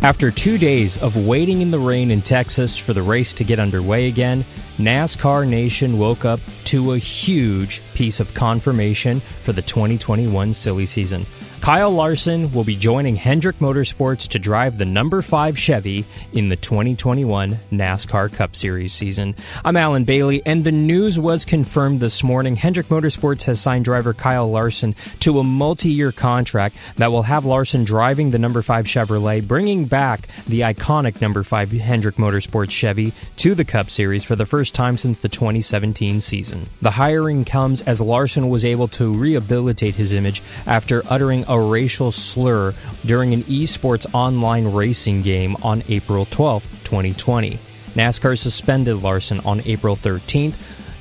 After 2 days of waiting in the rain in Texas for the race to get underway again, NASCAR Nation woke up to a huge piece of confirmation for the 2021 silly season. Kyle Larson will be joining Hendrick Motorsports to drive the number 5 Chevy in the 2021 NASCAR Cup Series season. I'm Alan Bailey, and the news was confirmed this morning. Hendrick Motorsports has signed driver Kyle Larson to a multi-year contract that will have Larson driving the number 5 Chevrolet, bringing back the iconic number 5 Hendrick Motorsports Chevy to the Cup Series for the first time since the 2017 season. The hiring comes as Larson was able to rehabilitate his image after uttering a racial slur during an esports online racing game on April 12, 2020. NASCAR suspended Larson on April 13th.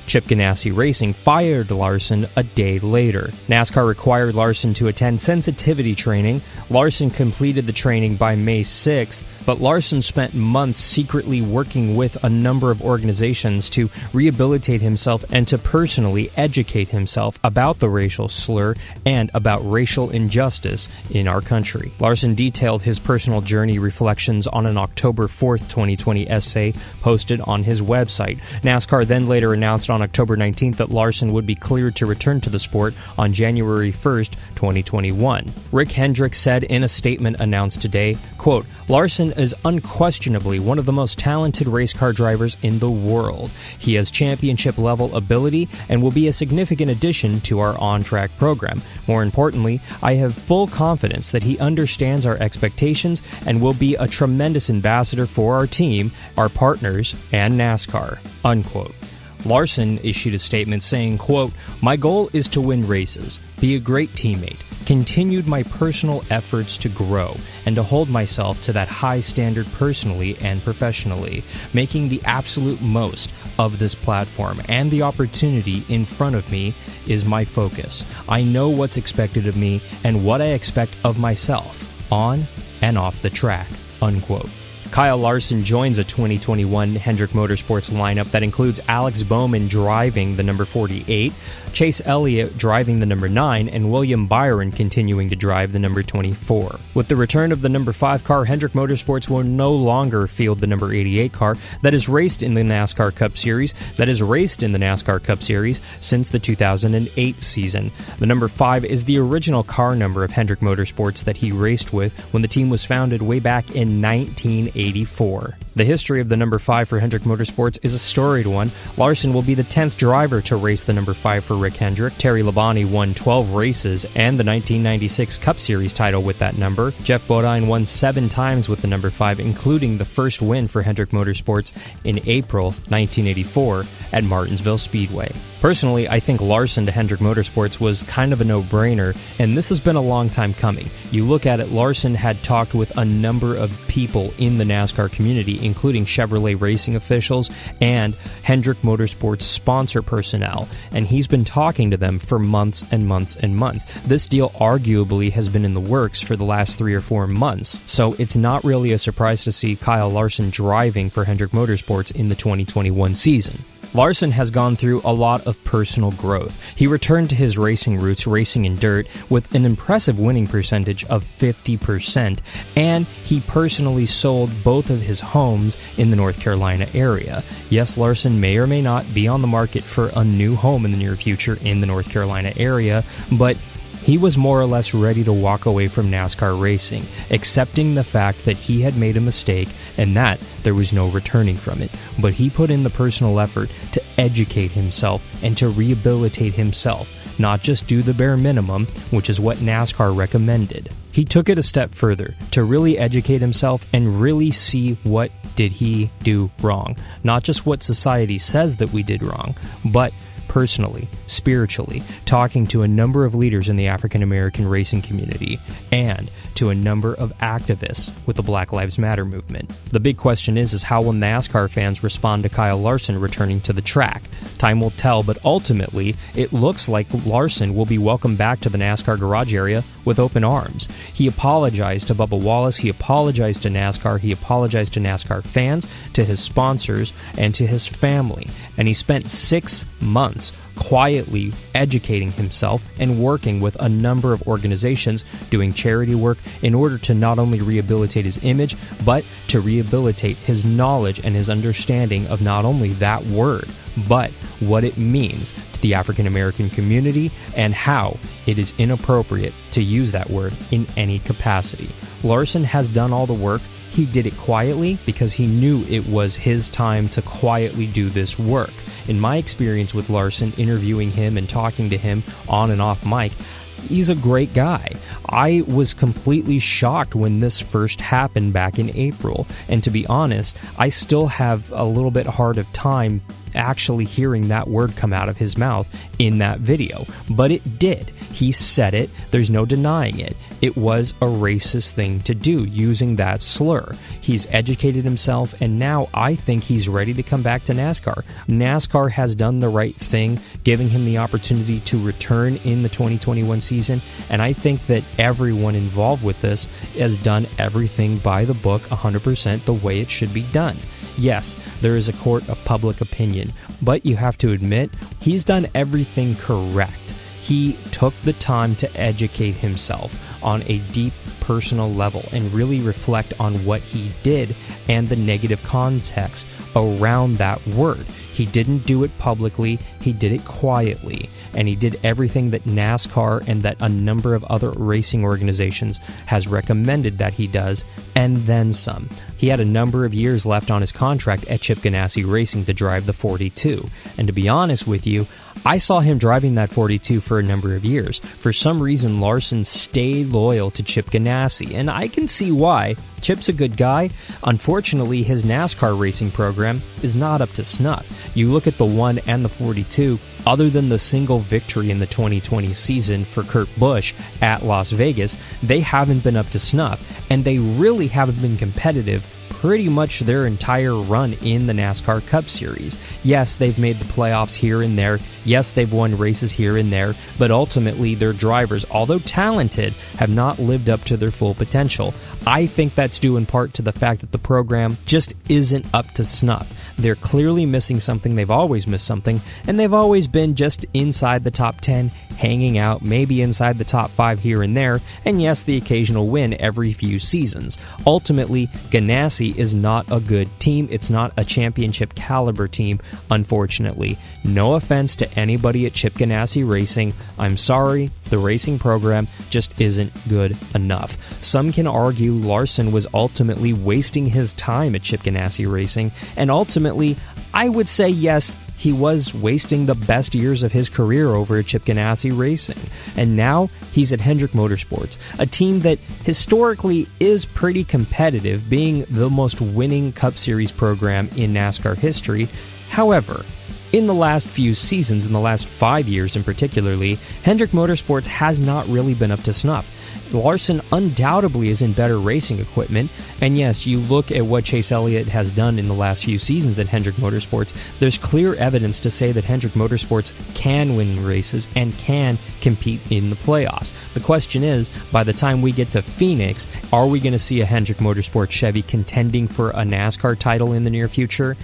Chip Ganassi Racing fired Larson a day later. NASCAR required Larson to attend sensitivity training. Larson completed the training by May 6th, but Larson spent months secretly working with a number of organizations to rehabilitate himself and to personally educate himself about the racial slur and about racial injustice in our country. Larson detailed his personal journey reflections on an October 4th, 2020 essay posted on his website. NASCAR then later announced on October 19th that Larson would be cleared to return to the sport on January 1st, 2021. Rick Hendrick said in a statement announced today, quote, "Larson is unquestionably one of the most talented race car drivers in the world. He has championship-level ability and will be a significant addition to our on-track program. More importantly, I have full confidence that he understands our expectations and will be a tremendous ambassador for our team, our partners, and NASCAR." Unquote. Larson issued a statement saying, quote, "My goal is to win races, be a great teammate, continued my personal efforts to grow, and to hold myself to that high standard personally and professionally, making the absolute most of this platform and the opportunity in front of me is my focus. I know what's expected of me and what I expect of myself, on and off the track." Unquote. Kyle Larson joins a 2021 Hendrick Motorsports lineup that includes Alex Bowman driving the number 48, Chase Elliott driving the number 9, and William Byron continuing to drive the number 24. With the return of the number 5 car, Hendrick Motorsports will no longer field the number 88 car that is raced in the NASCAR Cup Series, since the 2008 season. The number 5 is the original car number of Hendrick Motorsports that he raced with when the team was founded way back in 1984. The history of the number 5 for Hendrick Motorsports is a storied one. Larson will be the 10th driver to race the number 5 for Rick Hendrick. Terry Labonte won 12 races and the 1996 Cup Series title with that number. Jeff Bodine won 7 times with the number 5, including the first win for Hendrick Motorsports in April 1984 at Martinsville Speedway. Personally, I think Larson to Hendrick Motorsports was kind of a no-brainer, and this has been a long time coming. You look at it, Larson had talked with a number of people in the NASCAR community, including Chevrolet racing officials and Hendrick Motorsports sponsor personnel, and he's been talking to them for months and months and months. This deal arguably has been in the works for the last 3 or 4 months, so it's not really a surprise to see Kyle Larson driving for Hendrick Motorsports in the 2021 season. Larson has gone through a lot of personal growth. He returned to his racing roots, racing in dirt, with an impressive winning percentage of 50%, and he personally sold both of his homes in the North Carolina area. Yes, Larson may or may not be on the market for a new home in the near future in the North Carolina area, but he was more or less ready to walk away from NASCAR racing, accepting the fact that he had made a mistake and that there was no returning from it. But he put in the personal effort to educate himself and to rehabilitate himself, not just do the bare minimum, which is what NASCAR recommended. He took it a step further to really educate himself and really see what did he do wrong. Not just what society says that we did wrong, but personally, spiritually, talking to a number of leaders in the African American racing community and to a number of activists with the Black Lives Matter movement. The big question is how will NASCAR fans respond to Kyle Larson returning to the track? Time will tell, but ultimately, it looks like Larson will be welcomed back to the NASCAR garage area with open arms. He apologized to Bubba Wallace, he apologized to NASCAR, he apologized to NASCAR fans, to his sponsors, and to his family. And he spent 6 months months quietly educating himself and working with a number of organizations doing charity work in order to not only rehabilitate his image, but to rehabilitate his knowledge and his understanding of not only that word, but what it means to the African American community and how it is inappropriate to use that word in any capacity. Larson has done all the work. He did it quietly because he knew it was his time to quietly do this work. In my experience with Larson, interviewing him and talking to him on and off mic, he's a great guy. I was completely shocked when this first happened back in April, and to be honest, I still have a little bit hard of time actually hearing that word come out of his mouth in that video. But it did. He said it. There's no denying it. It was a racist thing to do, using that slur. He's educated himself, and now I think he's ready to come back to NASCAR. NASCAR has done the right thing, giving him the opportunity to return in the 2021 season, and I think that everyone involved with this has done everything by the book 100% the way it should be done. Yes, there is a court of public opinion, but you have to admit, he's done everything correct. He took the time to educate himself on a deep personal level and really reflect on what he did and the negative context around that word. He didn't do it publicly, he did it quietly, and he did everything that NASCAR and that a number of other racing organizations has recommended that he does, and then some. He had a number of years left on his contract at Chip Ganassi Racing to drive the 42, and to be honest with you, I saw him driving that 42 for a number of years. For some reason, Larson stayed loyal to Chip Ganassi, and I can see why. Chip's a good guy. Unfortunately, his NASCAR racing program is not up to snuff. You look at the 1 and the 42, other than the single victory in the 2020 season for Kurt Busch at Las Vegas, they haven't been up to snuff, and they really haven't been competitive pretty much their entire run in the NASCAR Cup Series. Yes, they've made the playoffs here and there. Yes, they've won races here and there, but ultimately their drivers, although talented, have not lived up to their full potential. I think that's due in part to the fact that the program just isn't up to snuff. They're clearly missing something. They've always missed something, and they've always been just inside the top 10, hanging out, maybe inside the top 5 here and there, and yes, the occasional win every few seasons. Ultimately, Ganassi is not a good team. It's not a championship caliber team, unfortunately. No offense to anybody at Chip Ganassi Racing. I'm sorry, the racing program just isn't good enough. Some can argue Larson was ultimately wasting his time at Chip Ganassi Racing, and ultimately, I would say yes, he was wasting the best years of his career over at Chip Ganassi Racing. And now he's at Hendrick Motorsports, a team that historically is pretty competitive, being the most winning Cup Series program in NASCAR history. However, in the last few seasons, in the last 5 years in particularly, Hendrick Motorsports has not really been up to snuff. Larson undoubtedly is in better racing equipment, and yes, you look at what Chase Elliott has done in the last few seasons at Hendrick Motorsports, there's clear evidence to say that Hendrick Motorsports can win races and can compete in the playoffs. The question is, by the time we get to Phoenix, are we going to see a Hendrick Motorsports Chevy contending for a NASCAR title in the near future?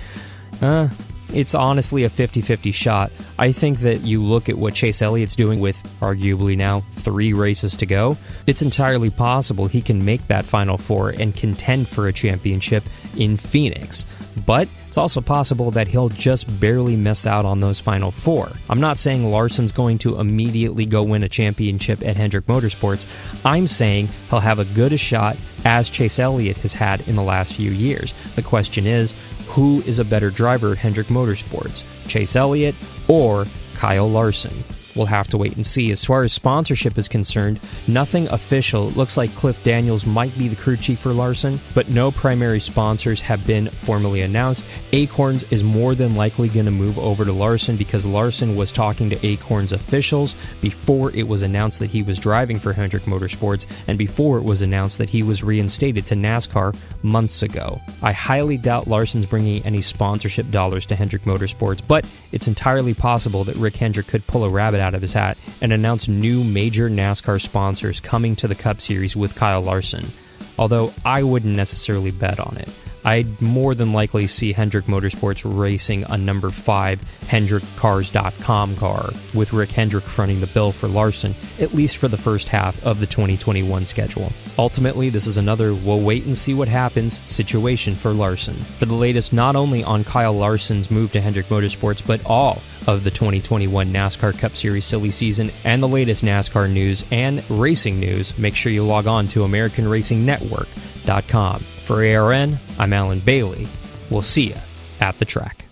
It's honestly a 50-50 shot. I think that you look at what Chase Elliott's doing with arguably now 3 races to go, it's entirely possible he can make that Final Four and contend for a championship in Phoenix. But it's also possible that he'll just barely miss out on those Final Four. I'm not saying Larson's going to immediately go win a championship at Hendrick Motorsports. I'm saying he'll have as good a shot as Chase Elliott has had in the last few years. The question is, who is a better driver at Hendrick Motorsports, Chase Elliott or Kyle Larson? We'll have to wait and see. As far as sponsorship is concerned, nothing official. It looks like Cliff Daniels might be the crew chief for Larson, but no primary sponsors have been formally announced. Acorns is more than likely going to move over to Larson because Larson was talking to Acorns officials before it was announced that he was driving for Hendrick Motorsports and before it was announced that he was reinstated to NASCAR months ago. I highly doubt Larson's bringing any sponsorship dollars to Hendrick Motorsports, but it's entirely possible that Rick Hendrick could pull a rabbit out of his hat and announce new major NASCAR sponsors coming to the Cup Series with Kyle Larson, although I wouldn't necessarily bet on it. I'd more than likely see Hendrick Motorsports racing a number 5 HendrickCars.com car, with Rick Hendrick fronting the bill for Larson, at least for the first half of the 2021 schedule. Ultimately, this is another we'll wait and see what happens situation for Larson. For the latest not only on Kyle Larson's move to Hendrick Motorsports, but all of the 2021 NASCAR Cup Series silly season and the latest NASCAR news and racing news, make sure you log on to AmericanRacingNetwork.com. For ARN, I'm Alan Bailey. We'll see you at the track.